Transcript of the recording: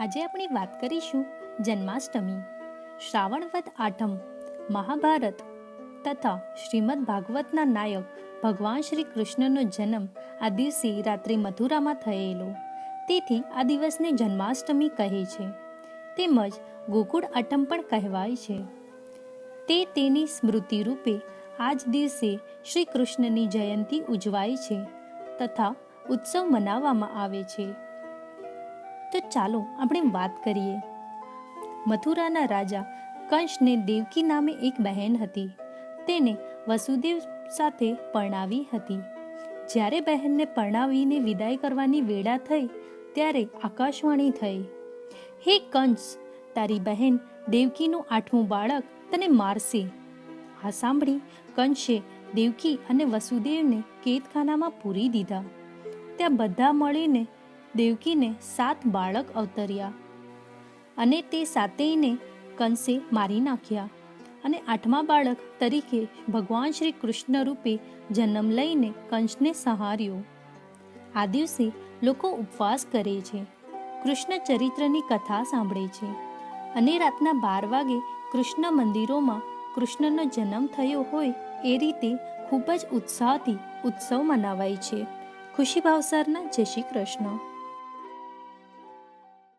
આજે આપણે વાત કરીશું જન્માષ્ટમી, શ્રાવણ વદ આઠમ, મહાભારત તથા શ્રીમદ ભાગવતના નાયક ભગવાન શ્રી કૃષ્ણનો જન્મ આ દિવસે રાત્રે મથુરામાં થયેલો. તેથી આ દિવસને જન્માષ્ટમી કહે છે. તેમજ ગોકુળ આઠમ પણ કહેવાય છે. તેની સ્મૃતિ રૂપે આ જ દિવસે શ્રી કૃષ્ણની જયંતિ ઉજવાય છે તથા ઉત્સવ મનાવવામાં આવે છે. તો ચાલો આપણે વાત કરીએ. મથુરાના રાજા કંસને દેવકી નામે એક બહેન હતી. તેને વસુદેવ સાથે પરણાવી હતી. જ્યારે બહેનને પરણાવીને વિદાય કરવાની વેળા થઈ ત્યારે આકાશવાણી થઈ, હે કંસ, તારી બહેન દેવકીનું 8મું બાળક તને મારશે. આ સાંભળી કંસે દેવકી અને વસુદેવને કેદખાનામાં પૂરી દીધા. ત્યાં બધા મળીને દેવકીને 7 બાળક અવતર્યા અને તે સાતેયને કંસે મારી નાખ્યા અને 8મા બાળક તરીકે ભગવાન શ્રી કૃષ્ણ રૂપે જન્મ લઈને કંસને સંહાર્યો. આ દિવસે લોકો ઉપવાસ કરે છે, કૃષ્ણ ચરિત્રની કથા સાંભળે છે અને રાતના 12 વાગે કૃષ્ણ મંદિરોમાં કૃષ્ણનો જન્મ થયો હોય એ રીતે ખૂબ જ ઉત્સાહથી ઉત્સવ મનાવાય છે. ખુશી ભાવસરના જય શ્રી કૃષ્ણ.